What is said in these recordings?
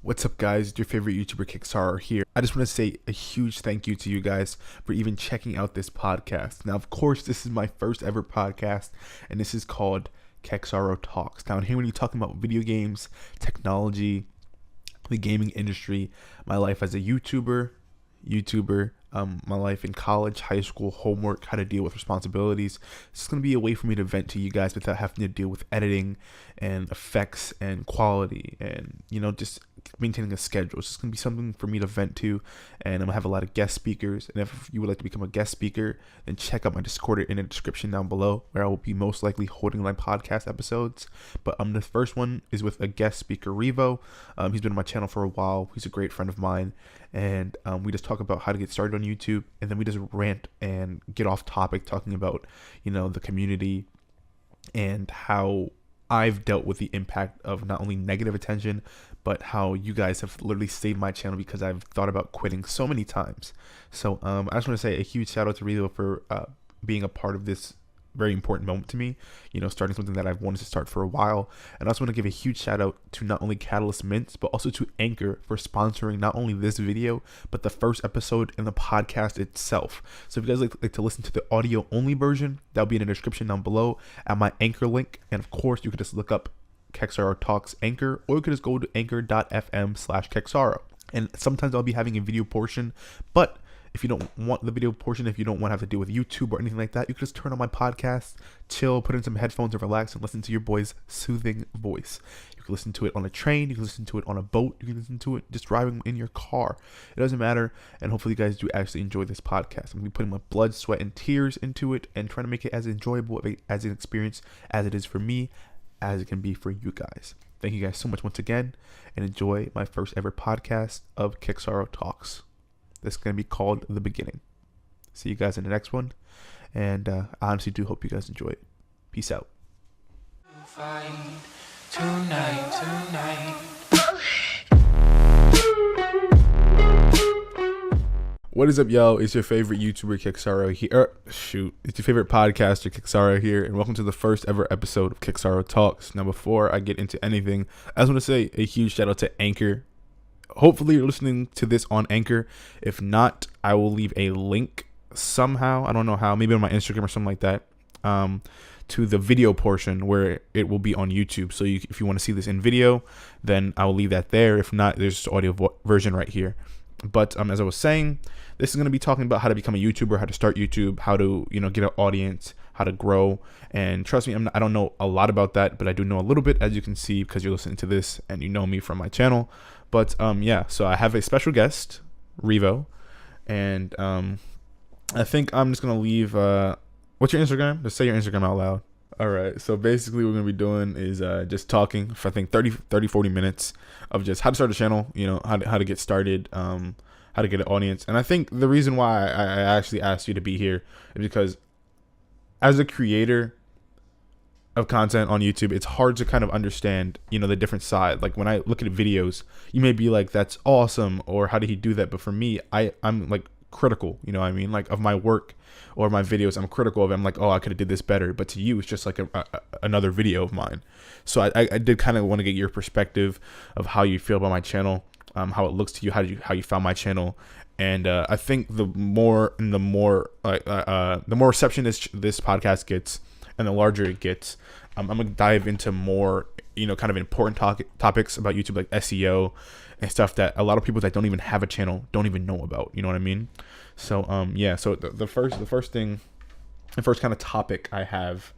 What's up, guys? It's your favorite YouTuber Kexaro here. I just want to say a huge thank you to you guys for even checking out this podcast. Now, of course, this is my first ever podcast, and this is called Kexaro Talks. Now, here when you're talking about video games, technology, the gaming industry, my life as a YouTuber, my life in college, high school, homework, how to deal with responsibilities. It's going to be a way for me to vent to you guys without having to deal with editing and effects and quality and, just maintaining a schedule. It's just going to be something for me to vent to, and I'm going to have a lot of guest speakers. And if you would like to become a guest speaker, then check out my Discord in the description down below, where I will be most likely holding my podcast episodes. But the first one is with a guest speaker, Revo. He's been on my channel for a while. He's a great friend of mine, and we just talk about how to get started on YouTube, and then we just rant and get off topic talking about, the community and how I've dealt with the impact of not only negative attention, but how you guys have literally saved my channel because I've thought about quitting so many times. So I just want to say a huge shout out to Rilo for being a part of this very important moment to me, starting something that I've wanted to start for a while. And I also want to give a huge shout out to not only Catalyst Mints, but also to Anchor for sponsoring not only this video, but the first episode in the podcast itself. So if you guys like to listen to the audio only version, that'll be in the description down below at my Anchor link. And of course, you could just look up Kexaro Talks Anchor, or you could just go to anchor.fm/Kexaro. And sometimes I'll be having a video portion, but if you don't want the video portion, if you don't want to have to deal with YouTube or anything like that, you can just turn on my podcast, chill, put in some headphones and relax and listen to your boy's soothing voice. You can listen to it on a train, you can listen to it on a boat, you can listen to it just driving in your car. It doesn't matter, and hopefully you guys do actually enjoy this podcast. I'm going to be putting my blood, sweat, and tears into it and trying to make it as enjoyable as an experience as it is for me, as it can be for you guys. Thank you guys so much once again, and enjoy my first ever podcast of Kexaro Talks. This is going to be called The Beginning. See you guys in the next one. And I honestly do hope you guys enjoy it. Peace out. What is up, yo? It's your favorite YouTuber Kexaro here. It's your favorite podcaster Kexaro here, and welcome to the first ever episode of Kexaro Talks. Now, before I get into anything, I just want to say a huge shout out to Anchor. Hopefully you're listening to this on Anchor. If not, I will leave a link somehow, I don't know how, maybe on my Instagram or something like that, to the video portion where it will be on YouTube. So if you want to see this in video, then I will leave that there. If not, there's just audio version right here. But as I was saying, this is going to be talking about how to become a YouTuber, how to start YouTube, how to get an audience, how to grow. And trust me, I don't know a lot about that, but I do know a little bit, as you can see, because you're listening to this and you know me from my channel. But yeah, so I have a special guest, Revo, and I think I'm just gonna leave. What's your Instagram? Just say your Instagram out loud. All right. So basically, what we're gonna be doing is just talking for I think 40 minutes of just how to start a channel. How to get started. How to get an audience. And I think the reason why I actually asked you to be here is because as a creator of content on YouTube, it's hard to kind of understand, the different side. Like when I look at videos, you may be like, that's awesome, or how did he do that? But for me, I'm like critical, like of my work or my videos. I'm critical of it. I'm like, oh, I could have did this better. But to you, it's just like another video of mine. So I did kind of want to get your perspective of how you feel about my channel, how it looks to you, how you found my channel. And I think the more reception this podcast gets, and the larger it gets, I'm gonna dive into more, kind of important topics about YouTube, like SEO and stuff that a lot of people that don't even have a channel don't even know about. You know what I mean? So yeah. So the first kind of topic I have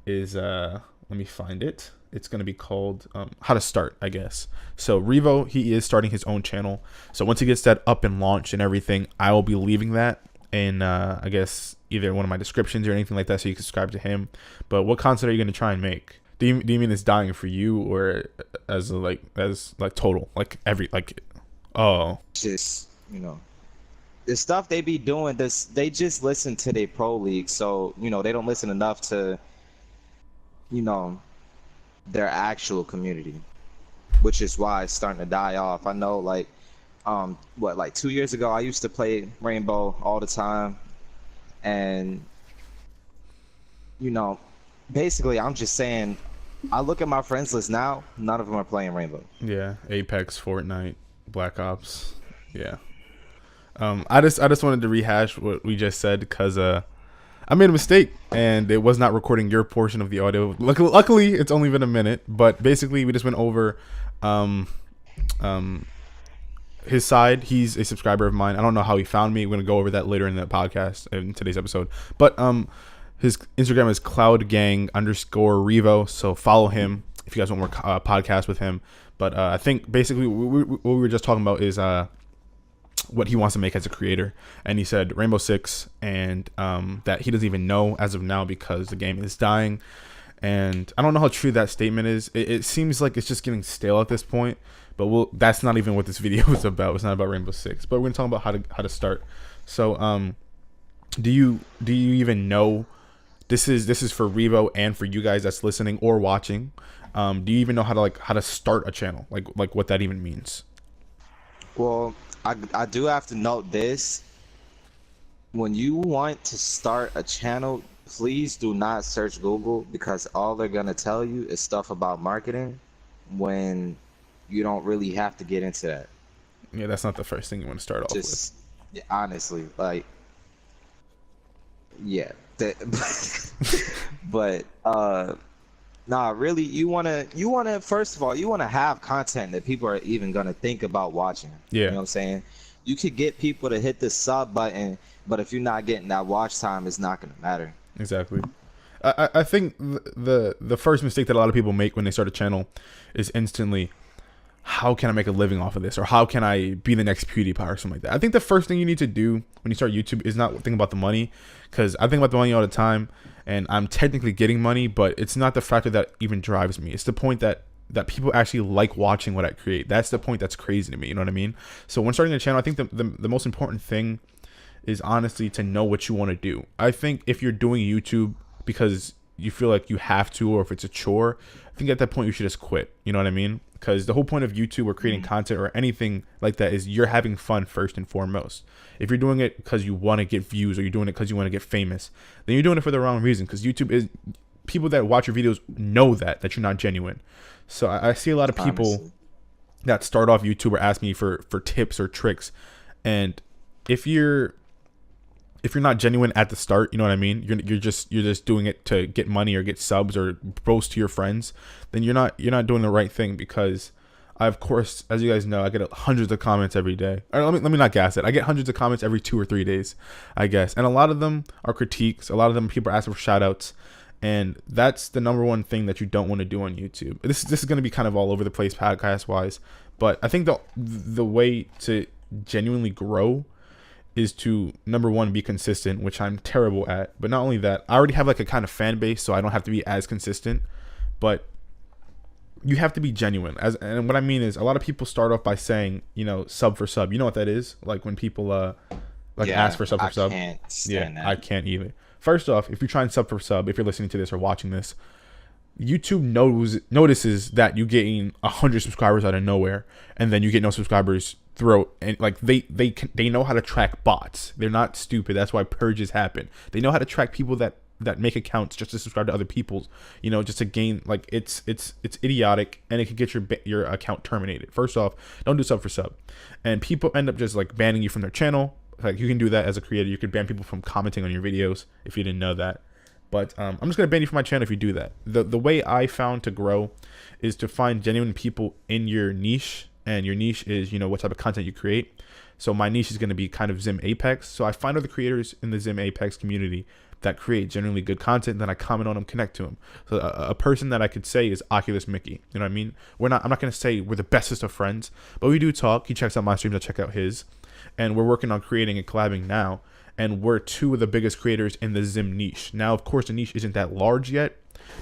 is let me find it. It's gonna be called how to start, I guess. So Revo, he is starting his own channel. So once he gets that up and launched and everything, I will be leaving that in I guess either one of my descriptions or anything like that, so you can subscribe to him. But what content are you going to try and make? Do you mean it's dying for you, or as total, just the stuff they be doing, they just listen to their pro league, so they don't listen enough to their actual community, which is why it's starting to die off. I know, like 2 years ago, I used to play Rainbow all the time, and basically I'm just saying I look at my friends list now. None of them are playing Rainbow. Yeah, Apex, Fortnite, Black Ops. Yeah. I just wanted to rehash what we just said because I made a mistake and it was not recording your portion of the audio. Luckily, it's only been a minute, but basically we just went over um, um, his side. He's a subscriber of mine. I don't know how he found me. We're gonna go over that later in the podcast in today's episode. But his Instagram is cloudgang_revo. So follow him if you guys want more podcasts with him. But I think basically what we were just talking about is what he wants to make as a creator, and he said Rainbow Six, and that he doesn't even know as of now because the game is dying. And I don't know how true that statement is. It seems like it's just getting stale at this point. But that's not even what this video is about. It's not about Rainbow Six. But we're gonna talk about how to start. So do you even know this is for Revo and for you guys that's listening or watching? Do you even know how to start a channel? Like what that even means? Well, I do have to note this. When you want to start a channel, please do not search Google, because all they're gonna tell you is stuff about marketing when you don't really have to get into that. Yeah, that's not the first thing you want to start off with. Just honestly, like, yeah. But nah, really, you wanna first of all, you wanna have content that people are even gonna think about watching. Yeah. You know what I'm saying? You could get people to hit the sub button, but if you're not getting that watch time, it's not gonna matter. Exactly. I think the first mistake that a lot of people make when they start a channel is instantly, how can I make a living off of this? Or how can I be the next PewDiePie or something like that? I think the first thing you need to do when you start YouTube is not think about the money, because I think about the money all the time, and I'm technically getting money, but it's not the factor that even drives me. It's the point that people actually like watching what I create. That's the point that's crazy to me. You know what I mean? So when starting a channel, I think the most important thing is honestly to know what you want to do. I think if you're doing YouTube because you feel like you have to, or if it's a chore, I think at that point you should just quit. You know what I mean? Because the whole point of YouTube or creating content or anything like that is you're having fun first and foremost. If you're doing it because you want to get views, or you're doing it because you want to get famous, then you're doing it for the wrong reason. Because YouTube is, people that watch your videos know that you're not genuine. So I see a lot of people Honestly. that start off YouTube or ask me for tips or tricks, and if you're not genuine at the start, you know what I mean? You're just doing it to get money or get subs or boast to your friends. Then you're not doing the right thing, because I, of course, as you guys know, I get hundreds of comments every day. Or let me not gas it. I get hundreds of comments every 2 or 3 days, I guess, and a lot of them are critiques. A lot of them people are asking for shout outs, and that's the number one thing that you don't want to do on YouTube. This is going to be kind of all over the place podcast wise, but I think the way to genuinely grow is to, number one, be consistent, which I'm terrible at. But not only that, I already have like a kind of fan base, so I don't have to be as consistent. But you have to be genuine. And what I mean is, a lot of people start off by saying, sub for sub. You know what that is? Like when people ask for sub for sub. I can't stand that. I can't either. First off, if you're trying sub for sub, if you're listening to this or watching this, YouTube notices that you getting 100 subscribers out of nowhere, and then you get no subscribers throughout, and like they know how to track bots. They're not stupid. That's why purges happen. They know how to track people that make accounts just to subscribe to other people's, just to gain, like, it's idiotic, and it could get your account terminated. First off, don't do sub for sub, and people end up just like banning you from their channel. Like, you can do that as a creator. You could ban people from commenting on your videos if you didn't know that. But I'm just going to ban you from my channel if you do that. The way I found to grow is to find genuine people in your niche. And your niche is, what type of content you create. So my niche is going to be kind of Zim Apex. So I find other creators in the Zim Apex community that create generally good content. Then I comment on them, connect to them. So a person that I could say is Oculus Mickey. You know what I mean? I'm not going to say we're the bestest of friends, but we do talk. He checks out my streams. I check out his. And we're working on creating and collabing now. And we're two of the biggest creators in the Zim niche. Now, of course, the niche isn't that large yet,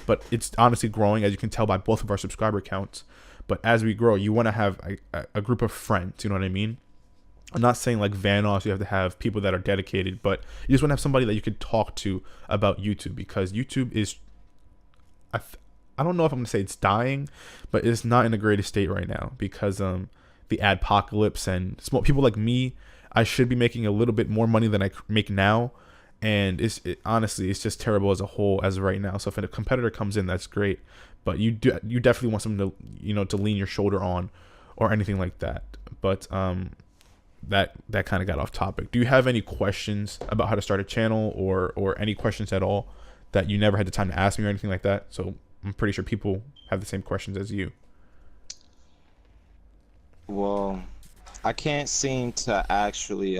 but it's honestly growing, as you can tell by both of our subscriber counts. But as we grow, you want to have a group of friends. You know what I mean? I'm not saying like Vanoss, you have to have people that are dedicated, but you just want to have somebody that you could talk to about YouTube, because YouTube is, I don't know if I'm going to say it's dying, but it's not in the greatest state right now, because the adpocalypse and small people like me, I should be making a little bit more money than I make now, and honestly, it's just terrible as a whole as of right now. So if a competitor comes in, that's great, but you definitely want someone to, to lean your shoulder on, or anything like that. But that kind of got off topic. Do you have any questions about how to start a channel, or any questions at all that you never had the time to ask me or anything like that? So I'm pretty sure people have the same questions as you. Well, I can't seem to actually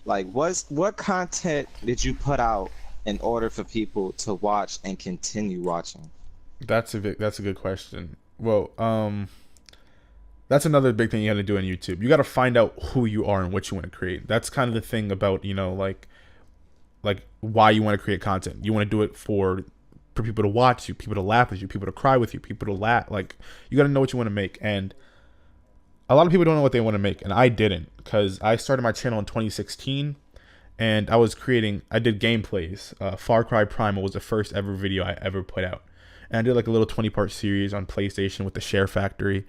like what content did you put out in order for people to watch and continue watching? That's a good question. Well, that's another big thing you got to do on YouTube. You got to find out who you are and what you want to create. That's kind of the thing about, like why you want to create content. You want to do it for people to watch you, people to laugh with you, people to cry with you, people to laugh. Like, you got to know what you want to make. And a lot of people don't know what they want to make, and I didn't, because I started my channel in 2016, and I did gameplays. Far Cry Primal was the first ever video I ever put out, and I did like a little 20-part series on PlayStation with the Share Factory,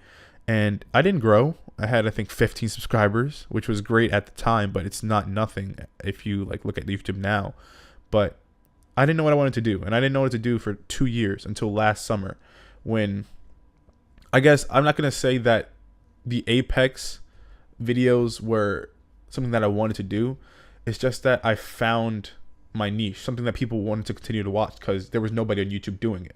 and I didn't grow. I had, I think, 15 subscribers, which was great at the time, but it's not nothing if you like look at YouTube now. But I didn't know what I wanted to do, and I didn't know what to do for 2 years until last summer, when, I guess I'm not gonna say that the Apex videos were something that I wanted to do. It's just that I found my niche, something that people wanted to continue to watch, because there was nobody on YouTube doing it.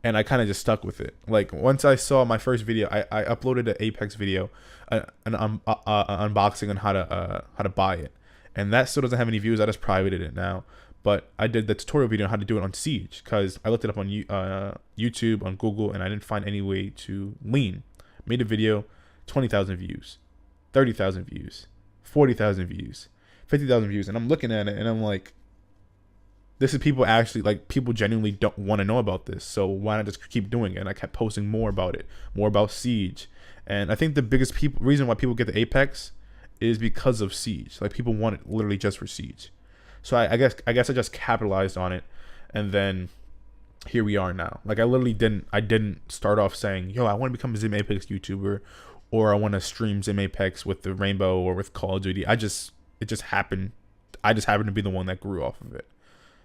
And I kind of just stuck with it. Like, once I saw my first video, I uploaded an Apex video, an unboxing on how to buy it. And that still doesn't have any views. I just privated it now. But I did the tutorial video on how to do it on Siege, because I looked it up on YouTube, on Google, and I didn't find any way to lean. Made a video, 20,000 views, 30,000 views, 40,000 views, 50,000 views. And I'm looking at it and I'm like, this is people actually, like, people genuinely don't want to know about this. So why not just keep doing it? And I kept posting more about it, more about Siege. And I think the biggest reason why people get the Apex is because of Siege. Like, people want it literally just for Siege. So I guess I just capitalized on it, and then here we are now. Like, I didn't start off saying, yo, I want to become a Zim Apex YouTuber, or I want to stream Zim Apex with the Rainbow or with Call of Duty. It just happened. I just happened to be the one that grew off of it.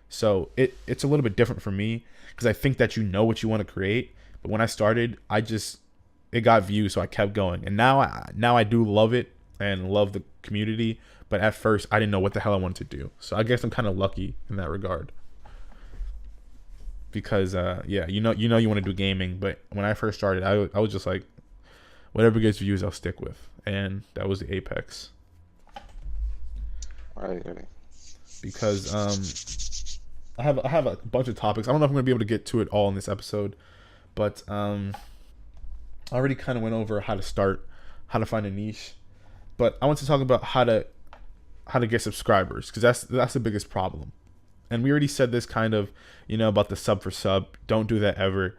So it's a little bit different for me, because I think that you know what you want to create. But when I started, it got views, so I kept going. And now I do love it and love the community. But at first, I didn't know what the hell I wanted to do. So I guess I'm kind of lucky in that regard. Because yeah, you want to do gaming, but when I first started, I was just like, whatever gets views, I'll stick with, and that was the Apex. Right. Because I have a bunch of topics. I don't know if I'm gonna be able to get to it all in this episode, but I already kind of went over how to start, how to find a niche, but I want to talk about how to get subscribers, because that's the biggest problem. And we already said this kind of, about the sub for sub. Don't do that ever.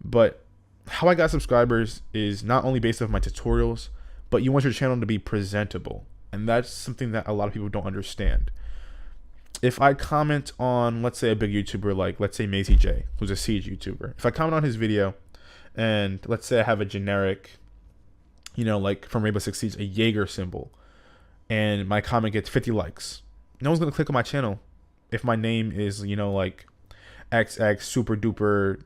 But how I got subscribers is not only based off my tutorials, but you want your channel to be presentable. And that's something that a lot of people don't understand. If I comment on, let's say, a big YouTuber, like, let's say, Mazy J, who's a Siege YouTuber. If I comment on his video, and let's say I have a generic, like from Rainbow Six Siege, a Jaeger symbol, and my comment gets 50 likes, no one's going to click on my channel. If my name is, like XX super duper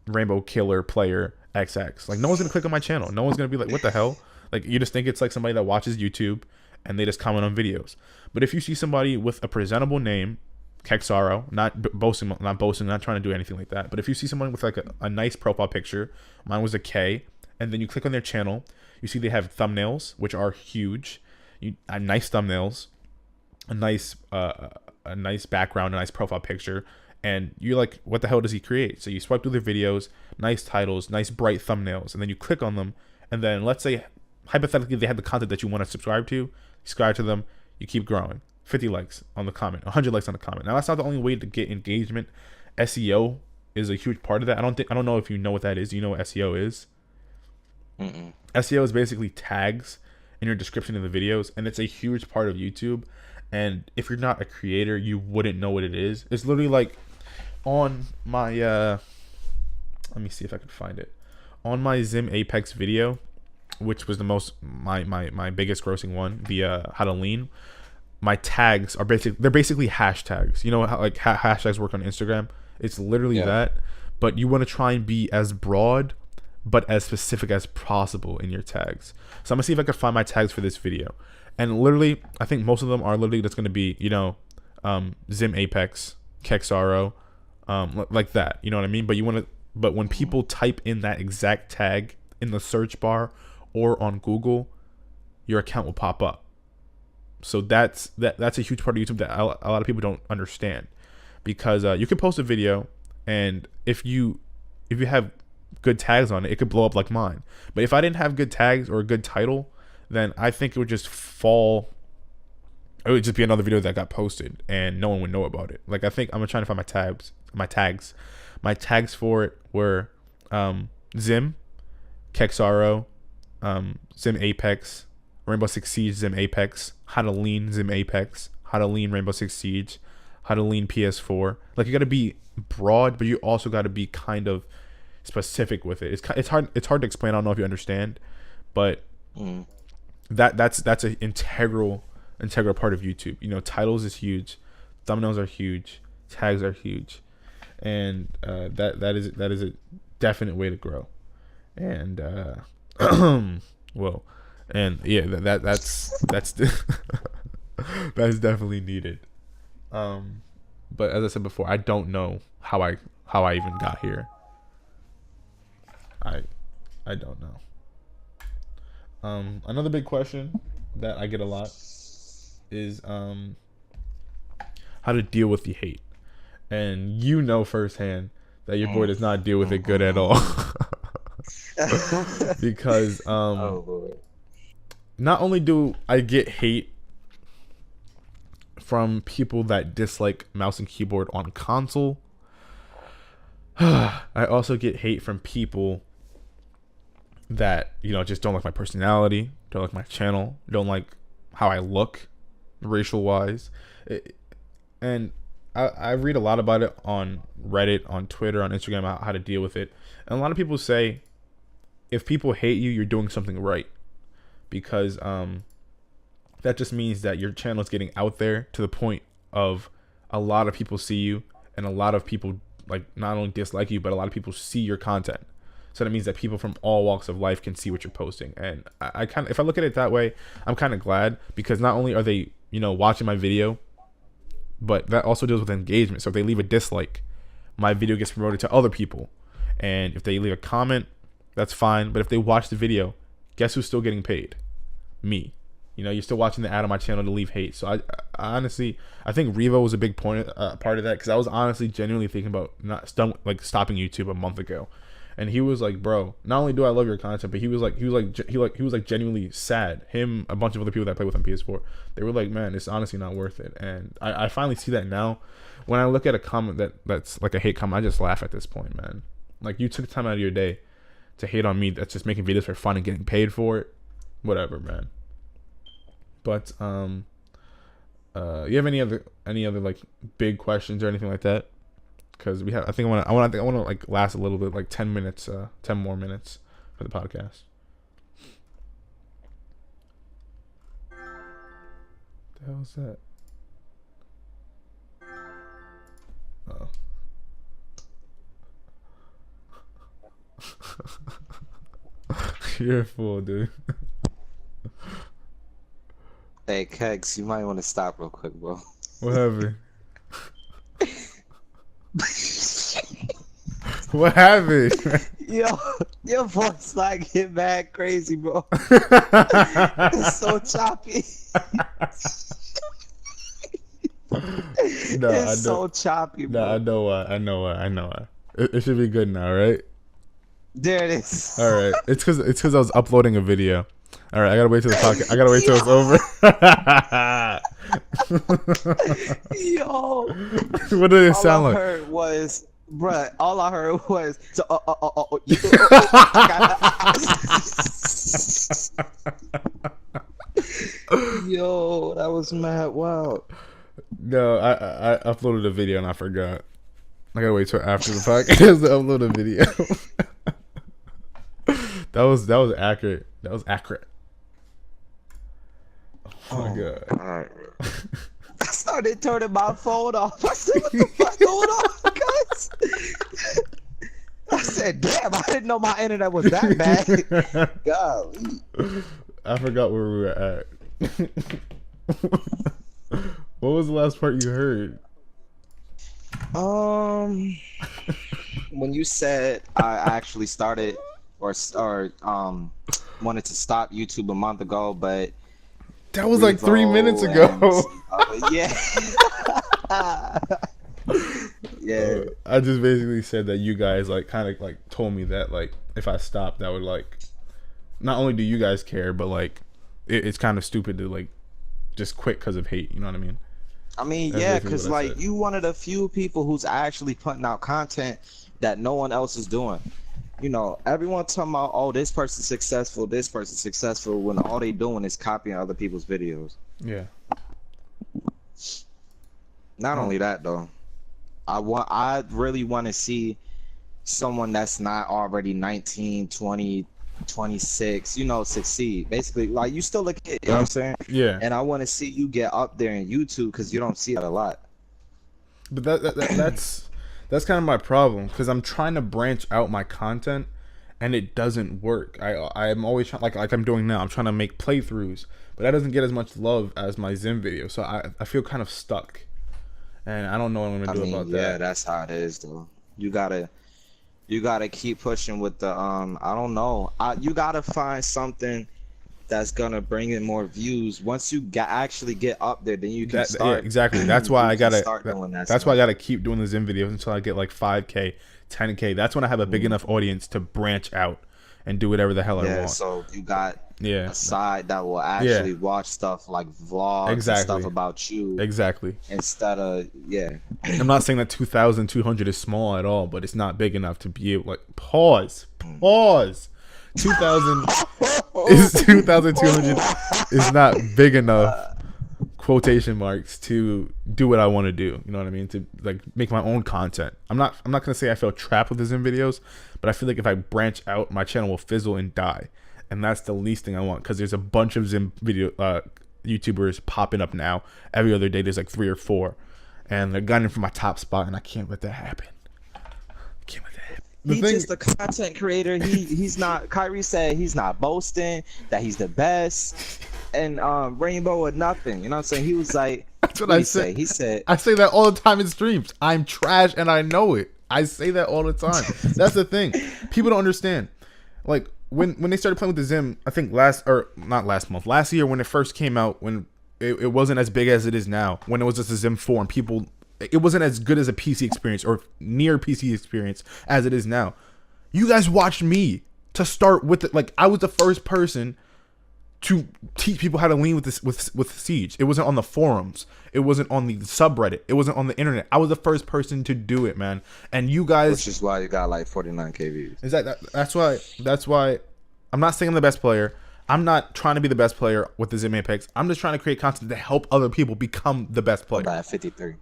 rainbow killer player XX, like, no one's gonna click on my channel. No one's gonna be like, what the hell? Like, you just think it's like somebody that watches YouTube and they just comment on videos. But if you see somebody with a presentable name, Kexaro, not boasting, not trying to do anything like that, but if you see someone with like a nice profile picture, mine was a K, and then you click on their channel, you see they have thumbnails, which are huge, nice thumbnails, a nice background, a nice profile picture, and you're like, what the hell does he create? So you swipe through their videos, nice titles, nice bright thumbnails, and then you click on them, and then let's say hypothetically they have the content that you want to subscribe to them, you keep growing. 50 likes on the comment, 100 likes on the comment. Now, that's not the only way to get engagement. SEO is a huge part of that. I don't know if you know what that is. Do you know what SEO is? Mm-mm. SEO is basically tags in your description of the videos, and it's a huge part of YouTube. And if you're not a creator, you wouldn't know what it is. It's literally like on my let me see if I can find it. On my Zim Apex video, which was the most my biggest grossing one, the how to lean, my tags are basically hashtags. You know how like hashtags work on Instagram? It's literally that, but you want to try and be as broad but as specific as possible in your tags. So I'm gonna see if I can find my tags for this video. And literally, I think most of them are literally just gonna be, you know, Zim Apex, Kexaro, like that. You know what I mean? But when people type in that exact tag in the search bar or on Google, your account will pop up. So that's a huge part of YouTube that a lot of people don't understand, because you can post a video, and if you have good tags on it, it could blow up like mine. But if I didn't have good tags or a good title, then I think it would just fall. It would just be another video that got posted and no one would know about it. Like, I think I'm trying to find my tags. My tags for it were Zim, Kexaro, Zim Apex, Rainbow Six Siege, Zim Apex, How to Lean, Zim Apex, How to Lean, Rainbow Six Siege, How to Lean PS4. Like, you got to be broad, but you also got to be kind of specific with it. It's hard to explain. I don't know if you understand, but that's an integral part of YouTube. You know, titles is huge, thumbnails are huge, tags are huge, and that is a definite way to grow. And well, and yeah, that's that's definitely needed. But as I said before, I don't know how I even got here. I don't know. Another big question that I get a lot is how to deal with the hate. And you know firsthand that your boy does not deal with it good at all. Because not only do I get hate from people that dislike mouse and keyboard on console, I also get hate from people that, you know, just don't like my personality, don't like my channel, don't like how I look racial wise. And I read a lot about it on Reddit, on Twitter, on Instagram, how to deal with it. And a lot of people say if people hate you, you're doing something right, because that just means that your channel is getting out there to the point of a lot of people see you, and a lot of people like not only dislike you, but a lot of people see your content. So that means that people from all walks of life can see what you're posting. And I kind of, if I look at it that way, I'm kind of glad, because not only are they, you know, watching my video, but that also deals with engagement. So if they leave a dislike, my video gets promoted to other people. And if they leave a comment, that's fine. But if they watch the video, guess who's still getting paid? Me. You know, you're still watching the ad on my channel to leave hate. So I honestly, I think Revo was a big part of that, because I was honestly genuinely thinking about stopping YouTube a month ago. And he was like, bro, not only do I love your content, but he was like genuinely sad. Him, a bunch of other people that I play with on PS4, they were like, man, it's honestly not worth it. And I finally see that now. When I look at a comment that's like a hate comment, I just laugh at this point, man. Like, you took time out of your day to hate on me that's just making videos for fun and getting paid for it. Whatever, man. But you have any other like big questions or anything like that? Because I want to like last a little bit, like 10 minutes, 10 more minutes for the podcast. What the hell is that? Oh. You're a fool, dude. Hey, Kex, you might want to stop real quick, bro. What happened? What happened? Yo, your voice like get mad crazy, bro. It's so choppy. No, it's so choppy, bro. No, I know why. It should be good now, right? There it is. All right. It's because I was uploading a video. All right, I gotta wait till the podcast. I gotta wait till it's over. Yo, what did it sound like? All I heard was, bruh. All I heard was, yo, that was mad wild. No, I uploaded a video and I forgot. I gotta wait till after the podcast to upload a video. That was accurate. That was accurate. Oh my god. All right. started turning my phone off. I said, what the fuck going on, guys? I said, damn, I didn't know my internet was that bad. Golly. I forgot where we were at. What was the last part you heard? When you said I actually started or wanted to stop YouTube a month ago, but that was like 3 minutes ago. Yeah. Yeah. I just basically said that you guys like kind of like told me that like if I stopped, that would like not only do you guys care, but like it's kind of stupid to like just quit because of hate. You know what I mean? I mean, That's yeah, basically because what I like said. you one of the few people who's actually putting out content that no one else is doing. You know, everyone talking about, oh, this person's successful, when all they doing is copying other people's videos. Yeah. Not only that though, I really want to see someone that's not already 19, 20, 26, you know, succeed. Basically, like you still a kid, you know what I'm saying? Yeah. And I want to see you get up there in YouTube because you don't see that a lot. But that's kind of my problem because I'm trying to branch out my content and it doesn't work. I'm always trying, like I'm doing now. I'm trying to make playthroughs, but that doesn't get as much love as my Zim video. So I feel kind of stuck, and I don't know what I'm gonna do about that. Yeah, that's how it is though. You gotta keep pushing with the I don't know. You gotta find something that's gonna bring in more views. Once you actually get up there, then you can start. Yeah, exactly. That's why I gotta start doing that. That's why I gotta keep doing the Zim videos until I get like 5K, 10K. That's when I have a big enough audience to branch out and do whatever the hell I want. Yeah, so you got a side that will actually watch stuff like vlogs and stuff about you. Exactly. Instead of I'm not saying that 2,200 is small at all, but it's not big enough to be able like pause. 2,000 is 2,200 is not big enough, quotation marks, to do what I want to do. You know what I mean? To like make my own content. I'm not gonna say I feel trapped with the Zim videos, but I feel like if I branch out, my channel will fizzle and die, and that's the least thing I want because there's a bunch of Zim video YouTubers popping up now. Every other day there's like 3 or 4, and they're gunning for my top spot, and I can't let that happen. He's just a content creator. He's not. Kyrie said he's not boasting that he's the best, and Rainbow or nothing. You know what I'm saying? He was like, that's what I said. He said, I say that all the time in streams. I'm trash and I know it. I say that all the time. That's the thing. People don't understand. Like when they started playing with the Zim, I think last year when it first came out, when it wasn't as big as it is now, when it was just a Zim 4 and people, it wasn't as good as a PC experience or near PC experience as it is now. You guys watched me to start with it. Like I was the first person to teach people how to lean with this with Siege. It wasn't on the forums. It wasn't on the subreddit. It wasn't on the internet. I was the first person to do it, man. And you guys, which is why you got like 49K views. That's why I'm not saying I'm the best player. I'm not trying to be the best player with the Zim Apex. I'm just trying to create content to help other people become the best player. About 53.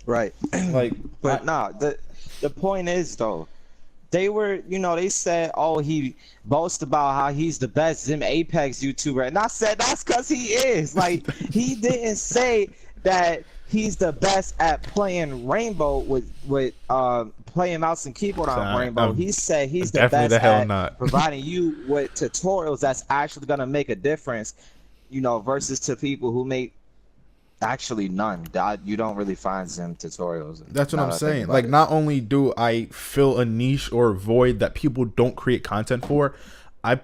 Right. Like, but the point is though, they were, you know, they said, oh, he boasts about how he's the best Zim Apex YouTuber, and I said that's because he is. Like, he didn't say that he's the best at playing Rainbow with playing mouse and keyboard on Rainbow. He said he's the best at providing you with tutorials that's actually gonna make a difference, you know, versus to people who make actually none. You don't really find Zim tutorials. That's what I'm saying. Like, not only do I fill a niche or a void that people don't create content for, I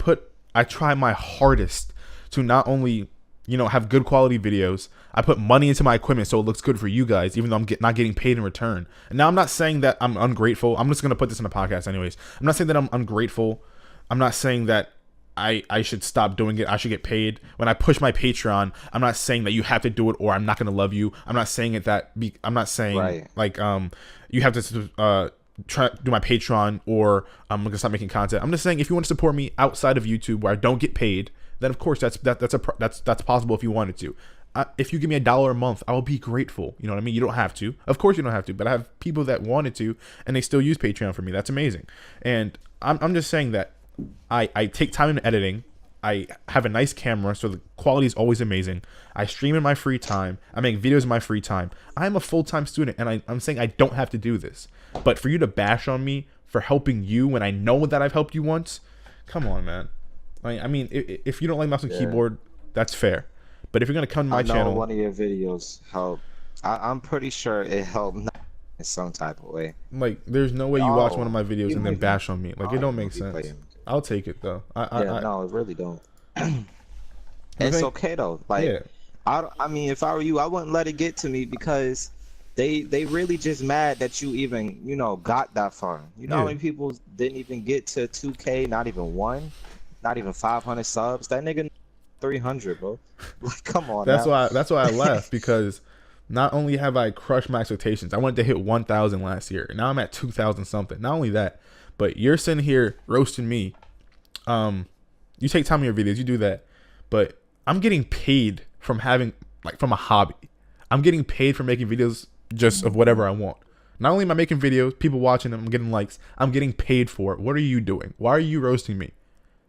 try my hardest to not only, you know, have good quality videos. I put money into my equipment so it looks good for you guys, even though I'm not getting paid in return. And now I'm not saying that I'm ungrateful. I'm just gonna put this in a podcast anyways. I'm not saying that I'm ungrateful. I'm not saying that I should stop doing it. I should get paid. When I push my Patreon, I'm not saying that you have to do it or I'm not going to love you. I'm not saying I'm not saying like you have to try to do my Patreon or I'm going to stop making content. I'm just saying if you want to support me outside of YouTube where I don't get paid, then of course that's possible if you wanted to. If you give me $1 a month, I will be grateful. You know what I mean? You don't have to. Of course you don't have to, but I have people that wanted to and they still use Patreon for me. That's amazing. And I'm just saying that I take time in editing. I have a nice camera, so the quality is always amazing. I stream in my free time. I make videos in my free time. I'm a full-time student, and I'm saying I don't have to do this. But for you to bash on me for helping you when I know that I've helped you once, come on, man. I mean, if you don't like mouse and keyboard, that's fair. But if you're gonna come to my channel, one of your videos helped. I'm pretty sure it helped in some type of way. like, there's no way you watch one of my videos and then bash on me. Like, it don't make sense. I'll take it though. No, it really don't. It's okay though. Like, yeah. I mean, if I were you, I wouldn't let it get to me, because they really just mad that you even, you know, got that far. You know how many people didn't even get to 2K, not even one, not even 500 subs. That nigga 300, bro. Like, come on. That's why I left, because not only have I crushed my expectations, I wanted to hit 1,000 last year. Now I'm at 2,000 something. Not only that, but you're sitting here roasting me. You take time in your videos, you do that, but I'm getting paid from having, like, from a hobby. I'm getting paid for making videos just of whatever I want. Not only am I making videos, people watching them, I'm getting likes, I'm getting paid for it. What are you doing? Why are you roasting me?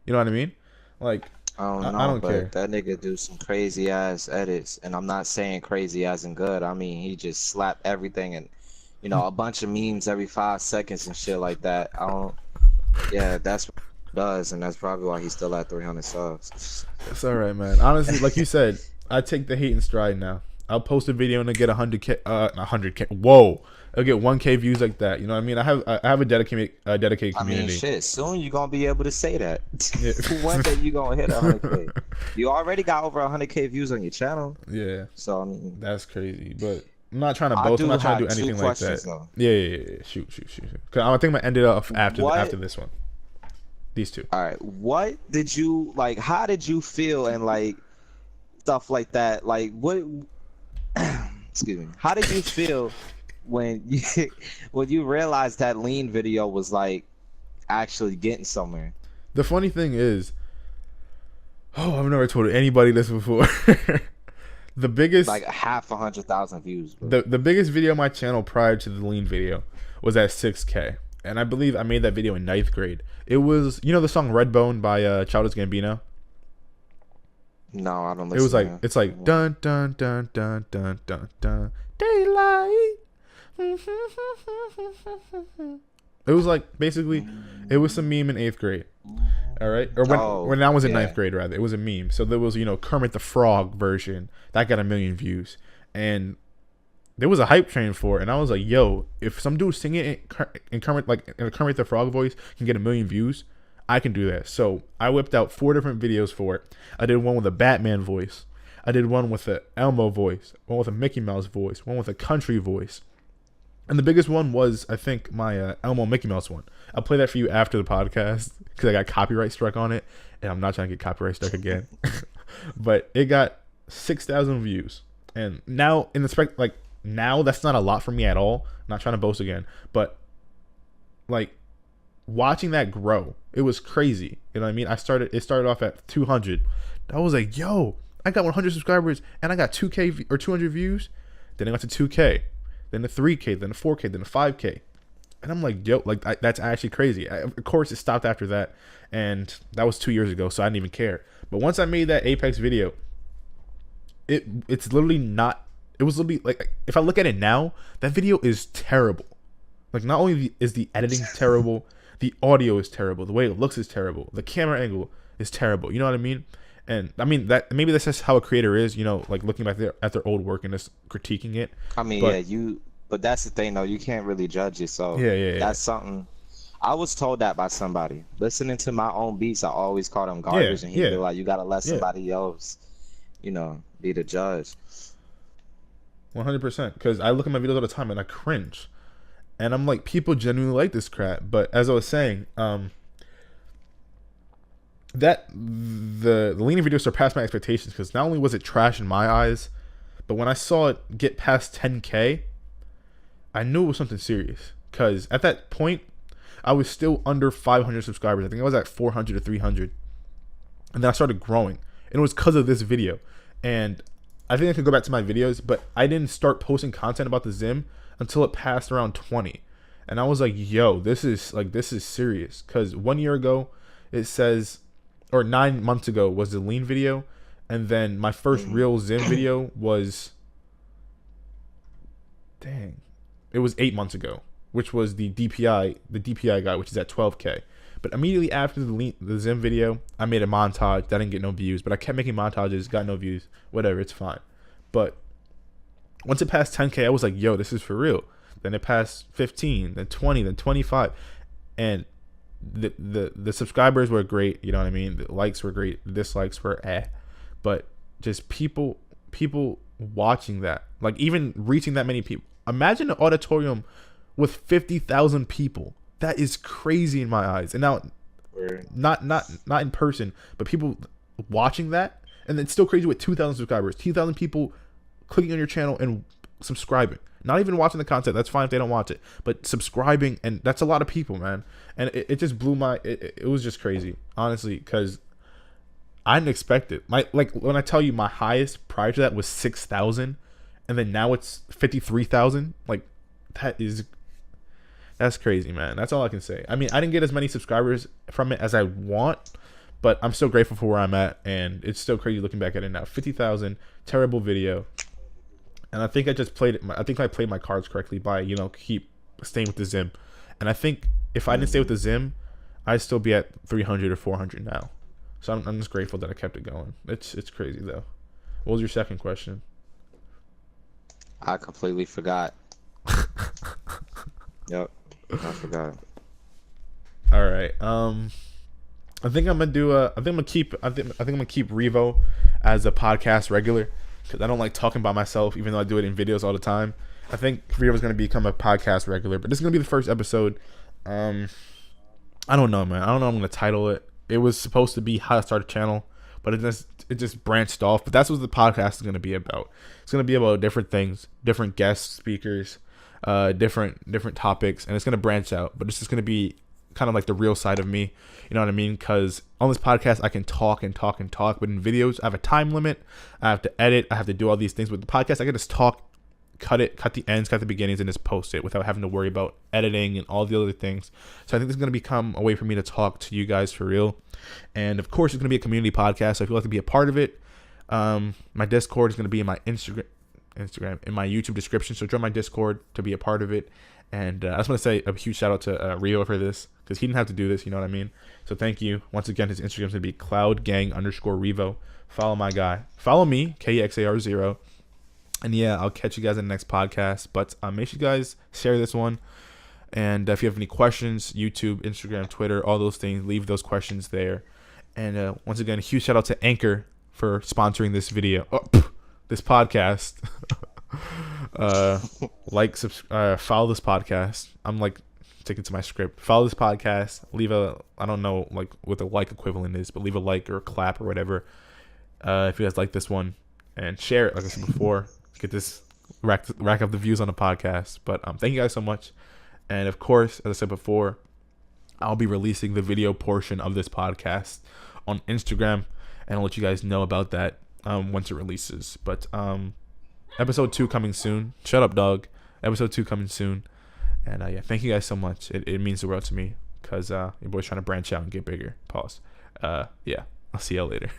You know what I mean? Like, I don't care. That nigga do some crazy ass edits, and I'm not saying crazy as in good. I mean, he just slap everything and, you know, a bunch of memes every 5 seconds and shit like that. Yeah, that's what he does, and that's probably why he's still at 300 subs. It's all right, man. Honestly, like you said, I take the hate in stride now. I'll post a video and I get 100K, 100K. Whoa, I'll get 1K views like that. You know what I mean? I have a dedicated community. I mean, shit. Soon you gonna be able to say that. Yeah. One day you gonna hit 100K. You already got over 100K views on your channel. Yeah. So I mean, that's crazy. But I'm not trying to boast. I'm not trying to do anything like that. Though. Yeah. Shoot. Cause I think I'm gonna end it off after this one. These two. All right. What did you like? How did you feel and like stuff like that? Like what? Excuse me. How did you feel when you realized that lean video was like actually getting somewhere? The funny thing is, I've never told anybody this before. The biggest, like, 100,000 views. Bro. The biggest video on my channel prior to the lean video was at 6K, and I believe I made that video in 9th grade. It was, you know, the song Redbone by Childish Gambino. No, I don't listen. It was like, it's like dun dun dun dun dun dun dun daylight. It was like, basically, it was some meme in 8th grade. All right, or when I was in 9th grade, rather, it was a meme. So there was, you know, Kermit the Frog version that got 1 million views, and there was a hype train for it. And I was like, yo, if some dude singing in Kermit, like in a Kermit the Frog voice, can get 1 million views, I can do that. So I whipped out 4 different videos for it. I did one with a Batman voice. I did one with a Elmo voice, one with a Mickey Mouse voice, one with a country voice. And the biggest one was, I think, my Elmo Mickey Mouse one. I'll play that for you after the podcast because I got copyright struck on it, and I'm not trying to get copyright struck again. But it got 6,000 views, and now now that's not a lot for me at all. I'm not trying to boast again, but like watching that grow, it was crazy. You know what I mean? It started off at 200. I was like, yo, I got 100 subscribers and I got 2K or 200 views. Then I got to 2K. Then the 3K, then the 4K, then the 5K. And I'm like, yo, like that's actually crazy. Of course, it stopped after that. And that was 2 years ago, so I didn't even care. But once I made that Apex video, it's literally not, it was literally, like, if I look at it now, that video is terrible. Like, not only is the editing terrible, the audio is terrible, the way it looks is terrible, the camera angle is terrible. You know what I mean? And I mean that maybe that's just how a creator is, you know, like looking back at their old work and just critiquing it. I mean, but that's the thing though, you can't really judge it. So that's something. I was told that by somebody. Listening to my own beats, I always call them garbage, and he'd be like, "You gotta let somebody else, you know, be the judge." 100%. Because I look at my videos all the time and I cringe, and I'm like, people genuinely like this crap. But as I was saying, that the leaning video surpassed my expectations because not only was it trash in my eyes, but when I saw it get past 10K, I knew it was something serious. Because at that point, I was still under 500 subscribers. I think I was at 400 or 300. And then I started growing. And it was because of this video. And I think I could go back to my videos, but I didn't start posting content about the Zim until it passed around 20. And I was like, yo, this is serious. Because 1 year ago, it says or 9 months ago was the lean video, and then my first real Zim video was, dang, it was 8 months ago, which was the DPI guy, which is at 12K. But immediately after the Zim video, I made a montage that didn't get no views, but I kept making montages, got no views, whatever, it's fine. But once it passed 10K, I was like, yo, this is for real. Then it passed 15, then 20, then 25, and the subscribers were great. You know what I mean? The likes were great. The dislikes were but just people watching that, like even reaching that many people. Imagine an auditorium with 50,000 people. That is crazy in my eyes. And now, not in person, but people watching that, and it's still crazy with 2,000 subscribers, 2,000 people clicking on your channel and subscribing. Not even watching the content. That's fine if they don't watch it, but subscribing, and that's a lot of people, man. And it just blew my. It was just crazy, honestly, because I didn't expect it. Like when I tell you my highest prior to that was 6,000, and then now it's 53,000. Like that's crazy, man. That's all I can say. I mean, I didn't get as many subscribers from it as I want, but I'm still grateful for where I'm at, and it's still crazy looking back at it now. 50,000, terrible video. And I think I just played it. I think I played my cards correctly by, keep staying with the Zim. And I think if I didn't stay with the Zim, I'd still be at 300 or 400 now. So I'm just grateful that I kept it going. It's crazy though. What was your second question? I completely forgot. Yep, I forgot. All right. I think I'm gonna keep Revo as a podcast regular, because I don't like talking by myself, even though I do it in videos all the time. I think Revo's going to become a podcast regular, but this is going to be the first episode. I don't know, man. I don't know what I'm going to title it. It was supposed to be how to start a channel, but it just branched off. But that's what the podcast is going to be about. It's going to be about different things, different guest speakers, different topics, and it's going to branch out. But it's just going to be kind of like the real side of me. You know what I mean? Because on this podcast, I can talk and talk and talk, but in videos, I have a time limit. I have to edit. I have to do all these things. With the podcast, I can just talk, cut the ends, cut the beginnings, and just post it without having to worry about editing and all the other things. So I think this is going to become a way for me to talk to you guys for real. And of course, it's going to be a community podcast. So if you'd like to be a part of it, my Discord is going to be in my Instagram, in my YouTube description. So join my Discord to be a part of it. And I just want to say a huge shout out to Rio for this, because he didn't have to do this, you know what I mean? So thank you. Once again, his Instagram is going to be cloudgang_Revo. Follow my guy. Follow me, KEXAR0. And yeah, I'll catch you guys in the next podcast. But make sure you guys share this one. And if you have any questions, YouTube, Instagram, Twitter, all those things, leave those questions there. And once again, a huge shout out to Anchor for sponsoring this video. This podcast. Follow this podcast. I'm like sticking to my script. Follow this podcast. Leave I don't know like what the like equivalent is, but leave a like or a clap or whatever if you guys like this one, and share it like I said before. Get this rack up the views on the podcast. But thank you guys so much. And of course, as I said before, I'll be releasing the video portion of this podcast on Instagram, and I'll let you guys know about that once it releases. But episode 2 coming soon. Shut up, dog. Episode 2 coming soon. And yeah, thank you guys so much. It means the world to me, because your boy's trying to branch out and get bigger. Pause. Yeah, I'll see y'all later.